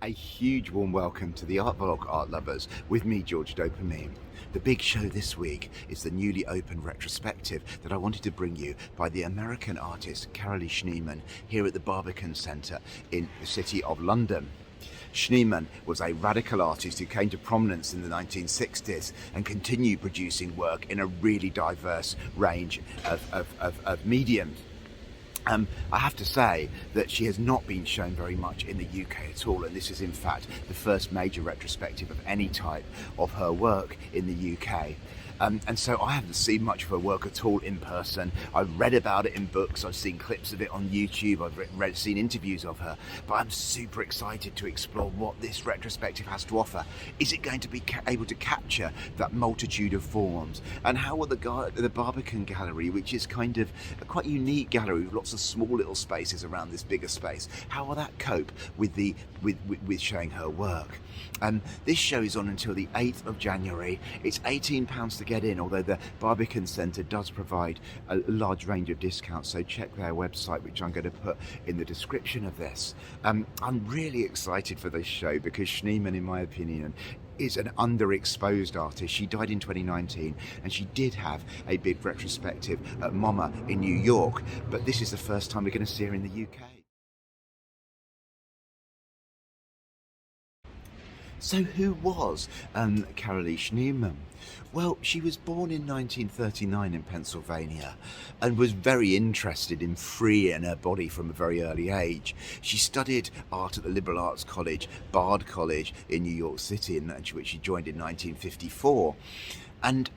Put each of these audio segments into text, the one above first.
A huge warm welcome to the Art Vlog Art Lovers with me, George Dopamine. The big show this week is the newly opened retrospective that I wanted to bring you by the American artist Carolee Schneemann here at the Barbican Centre in the city of London. Schneemann was a radical artist who came to prominence in the 1960s and continued producing work in a really diverse range of mediums. I have to say that she has not been shown very much in the UK at all, and this is in fact the first major retrospective of any type of her work in the UK. And so I haven't seen much of her work at all in person. I've read about it in books, I've seen clips of it on YouTube, I've seen interviews of her, but I'm super excited to explore what this retrospective has to offer. Is it going to be able to capture that multitude of forms? And how will the Barbican Gallery, which is kind of a quite unique gallery with lots of small little spaces around this bigger space, how will that cope with with showing her work? This show is on until the 8th of January. It's £18 to get in, although the Barbican Centre does provide a large range of discounts, so check their website, which I'm going to put in the description of this. I'm really excited for this show because Schneemann, in my opinion, is an underexposed artist. She died in 2019 and she did have a big retrospective at MoMA in New York, but this is the first time we're going to see her in the UK. So who was Carolee Schneemann? Well, she was born in 1939 in Pennsylvania and was very interested in freeing her body from a very early age. She studied art at the Liberal Arts College, Bard College in New York City, which she joined in 1954. And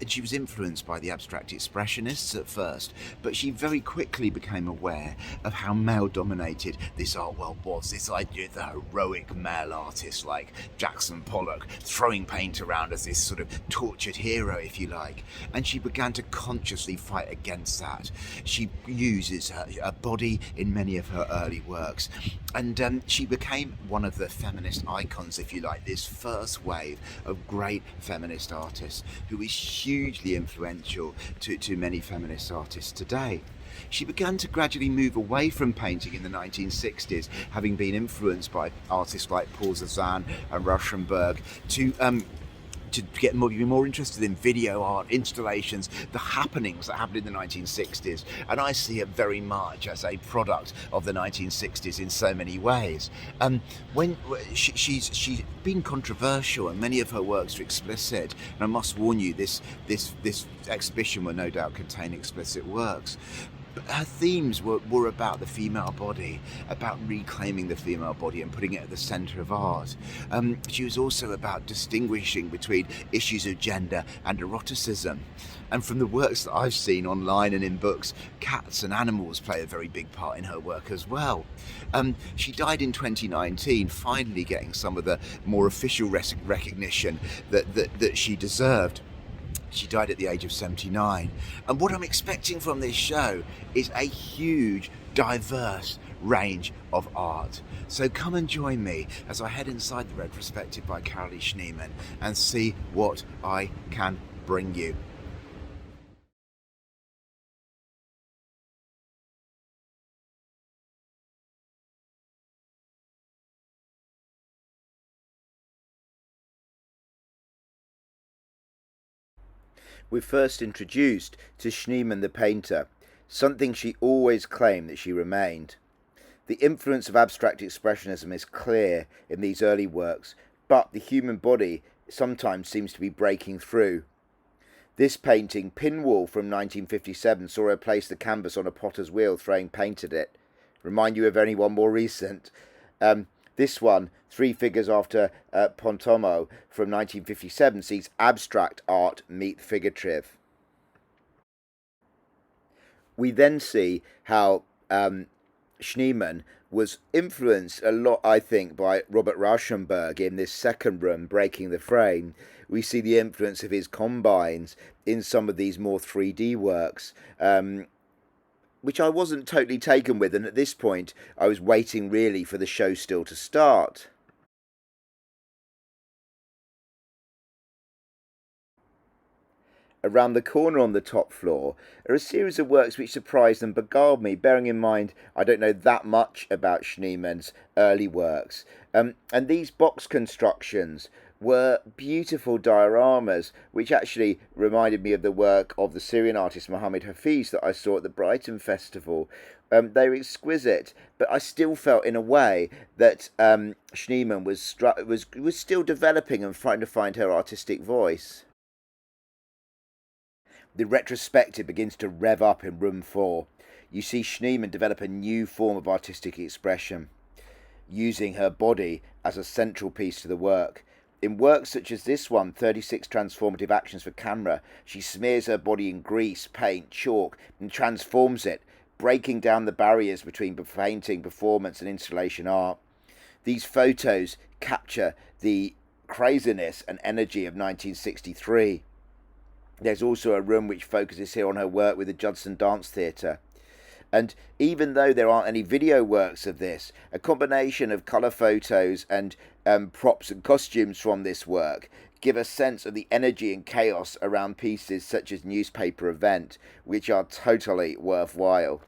she was influenced by the abstract expressionists at first, but she very quickly became aware of how male-dominated this art world was. This idea of the heroic male artist like Jackson Pollock throwing paint around as this sort of tortured hero, if you like. And she began to consciously fight against that. She uses her body in many of her early works. And she became one of the feminist icons, if you like, this first wave of great feminist artists who is hugely influential to many feminist artists today. She began to gradually move away from painting in the 1960s, having been influenced by artists like Paul Cézanne and Rauschenberg to be more interested in video art, installations, the happenings that happened in the 1960s. And I see it very much as a product of the 1960s in so many ways. When she's been controversial and many of her works are explicit, and I must warn you, this exhibition will no doubt contain explicit works. Her themes were about the female body, about reclaiming the female body and putting it at the centre of art. She was also about distinguishing between issues of gender and eroticism. And from the works that I've seen online and in books, cats and animals play a very big part in her work as well. She died in 2019, finally getting some of the more official recognition that she deserved. She died at the age of 79. And what I'm expecting from this show is a huge, diverse range of art. So come and join me as I head inside the retrospective by Carolee Schneemann and see what I can bring you. We're first introduced to Schneemann the painter, something she always claimed that she remained. The influence of abstract expressionism is clear in these early works, but the human body sometimes seems to be breaking through. This painting, Pinwall from 1957, saw her place the canvas on a potter's wheel throwing paint at it. Remind you of anyone more recent? This one, Three Figures After Pontomo from 1957, sees abstract art meet figurative. We then see how Schneemann was influenced a lot, I think, by Robert Rauschenberg in this second room, Breaking the Frame. We see the influence of his combines in some of these more 3D works, which I wasn't totally taken with, and at this point I was waiting really for the show still to start. Around the corner on the top floor are a series of works which surprised and beguiled me, bearing in mind I don't know that much about Schneemann's early works. And these box constructions were beautiful dioramas, which actually reminded me of the work of the Syrian artist Mohammed Hafiz that I saw at the Brighton Festival. They were exquisite, but I still felt, in a way, that Schneemann was still developing and trying to find her artistic voice. The retrospective begins to rev up in room 4. You see Schneemann develop a new form of artistic expression, using her body as a central piece to the work. In works such as this one, 36 Transformative Actions for Camera, she smears her body in grease, paint, chalk, and transforms it, breaking down the barriers between painting, performance, and installation art. These photos capture the craziness and energy of 1963. There's also a room which focuses here on her work with the Judson Dance Theatre. And even though there aren't any video works of this, a combination of colour photos and props and costumes from this work give a sense of the energy and chaos around pieces such as Newspaper Event, which are totally worthwhile.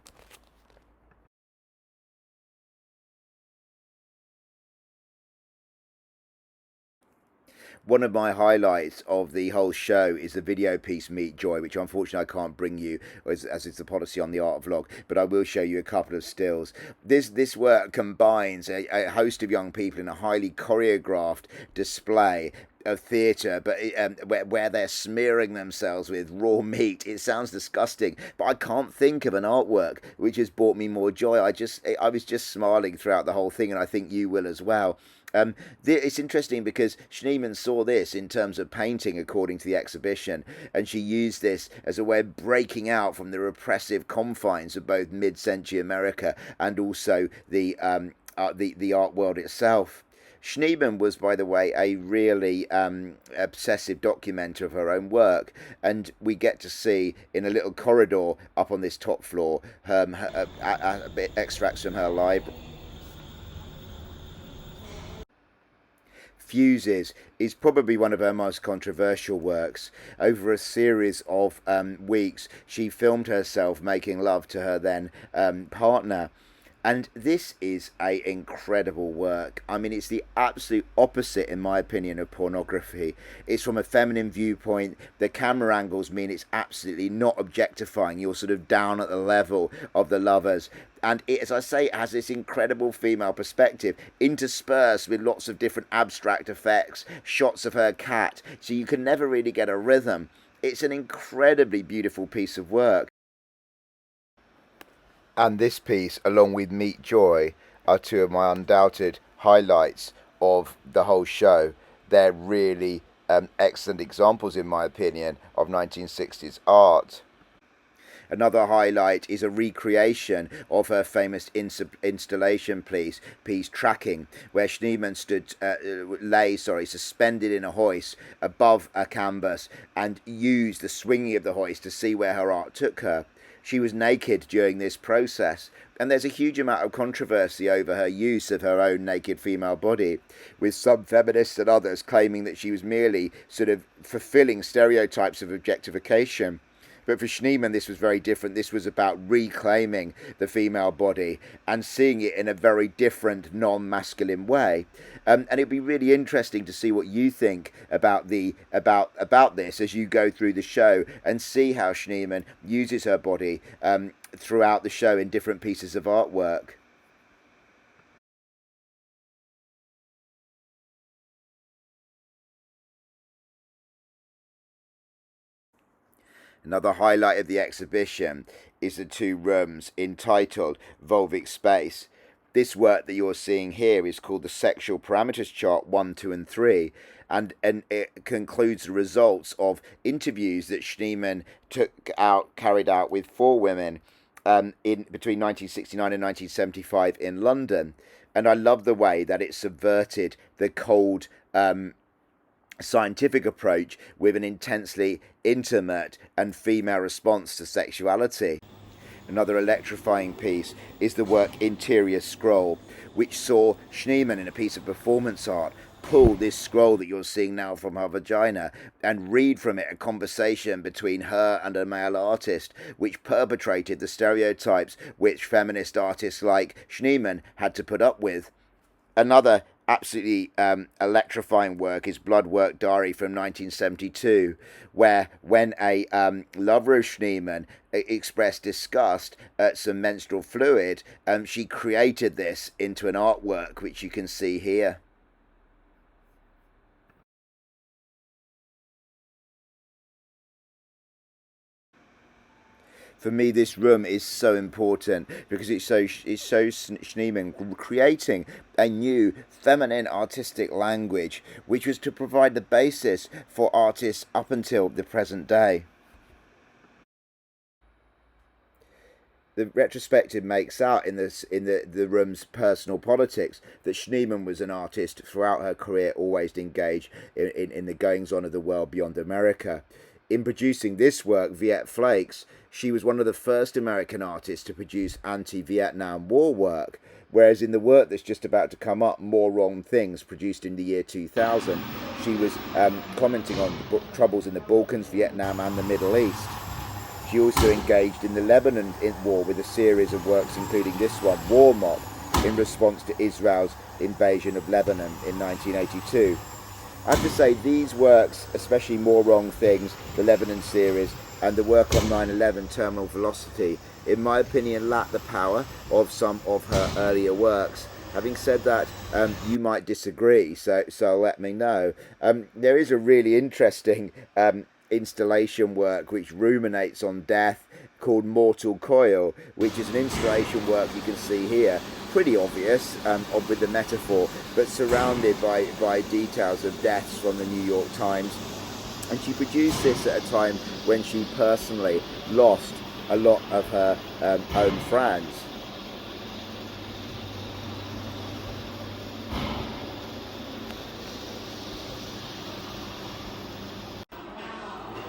One of my highlights of the whole show is the video piece Meet Joy, which unfortunately I can't bring you as it's the policy on the art vlog, but I will show you a couple of stills. This work combines a host of young people in a highly choreographed display of theatre, but where they're smearing themselves with raw meat. It sounds disgusting, but I can't think of an artwork which has brought me more joy. I was just smiling throughout the whole thing, and I think you will as well. It's interesting because Schneemann saw this in terms of painting, according to the exhibition, and she used this as a way of breaking out from the repressive confines of both mid-century America and also the art world itself. Schneemann was, by the way, a really obsessive documenter of her own work, and we get to see in a little corridor up on this top floor extracts from her library. Fuses is probably one of her most controversial works. Over a series of weeks, she filmed herself making love to her then partner. And this is an incredible work. I mean, it's the absolute opposite, in my opinion, of pornography. It's from a feminine viewpoint. The camera angles mean it's absolutely not objectifying. You're sort of down at the level of the lovers. And it, as I say, it has this incredible female perspective, interspersed with lots of different abstract effects, shots of her cat. So you can never really get a rhythm. It's an incredibly beautiful piece of work. And this piece, along with Meet Joy, are two of my undoubted highlights of the whole show. They're really excellent examples, in my opinion, of 1960s art. Another highlight is a recreation of her famous installation piece Tracking, where Schneemann lay suspended in a hoist above a canvas and used the swinging of the hoist to see where her art took her. She was naked during this process, and there's a huge amount of controversy over her use of her own naked female body, with some feminists and others claiming that she was merely sort of fulfilling stereotypes of objectification. But for Schneemann, this was very different. This was about reclaiming the female body and seeing it in a very different, non-masculine way. And it'd be really interesting to see what you think about this as you go through the show and see how Schneemann uses her body throughout the show in different pieces of artwork. Another highlight of the exhibition is the two rooms entitled Vulvic Space. This work that you're seeing here is called the Sexual Parameters Chart 1, 2 and 3, and it concludes the results of interviews that Schneemann carried out with 4 women in between 1969 and 1975 in London. And I love the way that it subverted the cold scientific approach with an intensely intimate and female response to sexuality. Another electrifying piece is the work Interior Scroll, which saw Schneemann in a piece of performance art pull this scroll that you're seeing now from her vagina and read from it a conversation between her and a male artist, which perpetrated the stereotypes which feminist artists like Schneemann had to put up with. Another absolutely electrifying work is Blood Work Diary from 1972, where when a lover of Schneemann expressed disgust at some menstrual fluid, she created this into an artwork, which you can see here. For me, this room is so important because it shows Schneemann creating a new feminine artistic language, which was to provide the basis for artists up until the present day. The retrospective makes out in the room's personal politics that Schneemann was an artist throughout her career, always engaged in the goings on of the world beyond America. In producing this work, Viet Flakes, she was one of the first American artists to produce anti-Vietnam War work, whereas in the work that's just about to come up, More Wrong Things, produced in the year 2000, she was commenting on the troubles in the Balkans, Vietnam and the Middle East. She also engaged in the Lebanon war with a series of works, including this one, War Mop, in response to Israel's invasion of Lebanon in 1982. I have to say, these works, especially More Wrong Things, the Lebanon series, and the work on 9/11, Terminal Velocity, in my opinion, lack the power of some of her earlier works. Having said that, you might disagree, so let me know. There is a really interesting installation work which ruminates on death, called Mortal Coil, which is an installation work you can see here, pretty obvious with the metaphor, but surrounded by details of deaths from the New York Times. And she produced this at a time when she personally lost a lot of her own friends.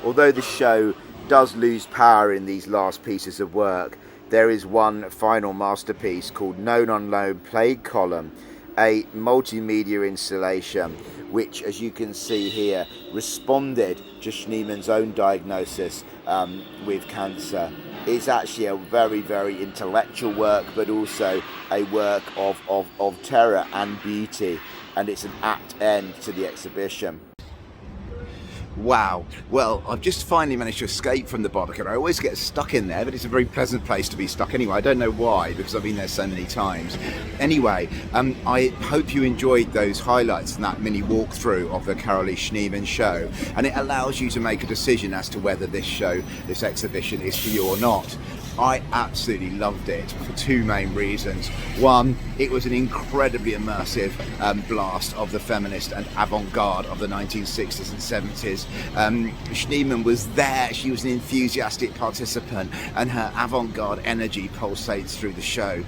Although the show does lose power in these last pieces of work, there is one final masterpiece called Known Unknown Plague Column, a multimedia installation which, as you can see here, responded to Schneemann's own diagnosis with cancer. It's actually a very, very intellectual work, but also a work of terror and beauty, and it's an apt end to the exhibition. Wow. Well, I've just finally managed to escape from the Barbican. I always get stuck in there, but it's a very pleasant place to be stuck anyway. I don't know why, because I've been there so many times. Anyway, I hope you enjoyed those highlights and that mini walkthrough of the Carolee Schneemann show, and it allows you to make a decision as to whether this exhibition is for you or not. I absolutely loved it for two main reasons. One, it was an incredibly immersive blast of the feminist and avant-garde of the 1960s and 70s. Schneemann was there, she was an enthusiastic participant, and her avant-garde energy pulsates through the show.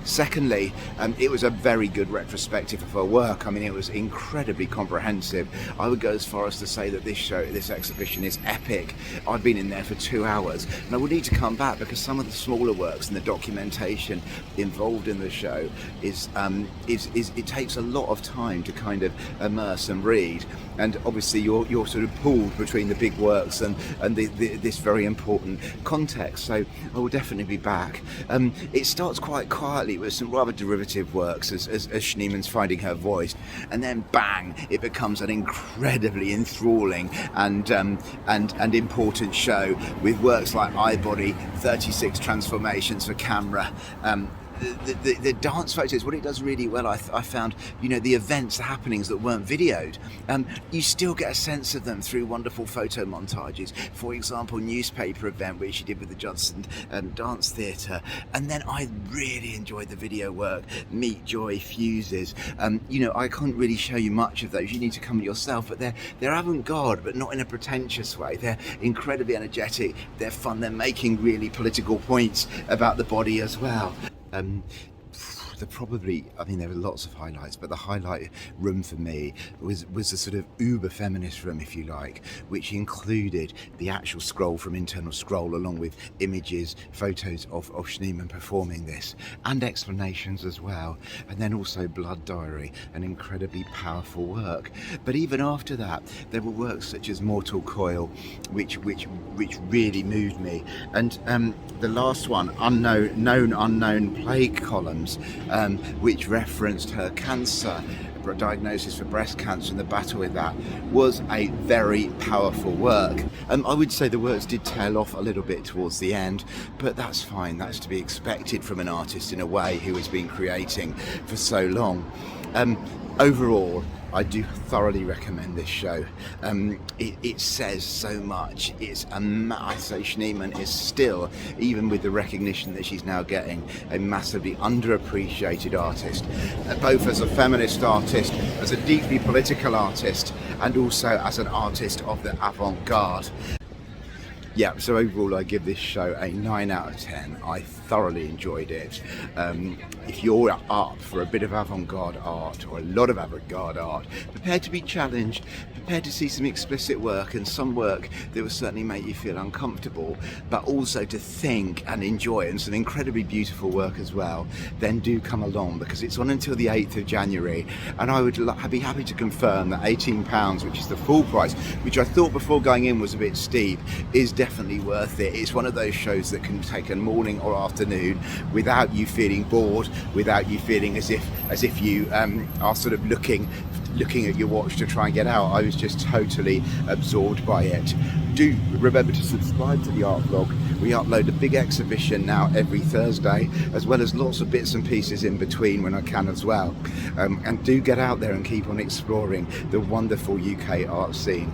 Secondly, it was a very good retrospective of her work. I mean, it was incredibly comprehensive. I would go as far as to say that this exhibition is epic. I've been in there for 2 hours, and I would need to come back because some of the smaller works and the documentation involved in the show is it takes a lot of time to kind of immerse and read. And obviously, you're sort of pulled between the big works and this very important context. So I will definitely be back. It starts quite quietly with some rather derivative works as Schneemann's finding her voice, and then bang, it becomes an incredibly enthralling and important show with works like iBody, 36 transformations for camera. The dance photos, what it does really well, I found, the events, the happenings that weren't videoed, you still get a sense of them through wonderful photo montages. For example, newspaper event which she did with the Judson Dance Theatre, and then I really enjoyed the video work, Meet Joy Fuses. I can't really show you much of those, you need to come yourself, but they're avant-garde, but not in a pretentious way. They're incredibly energetic, they're fun, they're making really political points about the body as well. I mean, there were lots of highlights, but the highlight room for me was the sort of uber feminist room, if you like, which included the actual scroll from Internal Scroll, along with images, photos of Schneemann performing this, and explanations as well. And then also Blood Diary, an incredibly powerful work. But even after that, there were works such as Mortal Coil, which really moved me. And the last one, Unknown Plague Columns, which referenced her cancer diagnosis for breast cancer and the battle with that, was a very powerful work. I would say the works did tail off a little bit towards the end, but that's fine. That's to be expected from an artist in a way who has been creating for so long. Overall, I do thoroughly recommend this show. It says so much. I say Schneemann is still, even with the recognition that she's now getting, a massively underappreciated artist, both as a feminist artist, as a deeply political artist, and also as an artist of the avant-garde. Yeah, so overall I give this show a 9 out of 10. I thoroughly enjoyed it. If you're up for a bit of avant-garde art, or a lot of avant-garde art, prepared to be challenged, prepared to see some explicit work, and some work that will certainly make you feel uncomfortable, but also to think and enjoy, and some incredibly beautiful work as well, then do come along, because it's on until the 8th of January, and I would be happy to confirm that £18, which is the full price, which I thought before going in was a bit steep, is definitely worth it. It's one of those shows that can take a morning or afternoon without you feeling bored, without you feeling as if you are sort of looking at your watch to try and get out. I was just totally absorbed by it. Do remember to subscribe to the art blog. We upload a big exhibition now every Thursday, as well as lots of bits and pieces in between when I can as well. And do get out there and keep on exploring the wonderful UK art scene.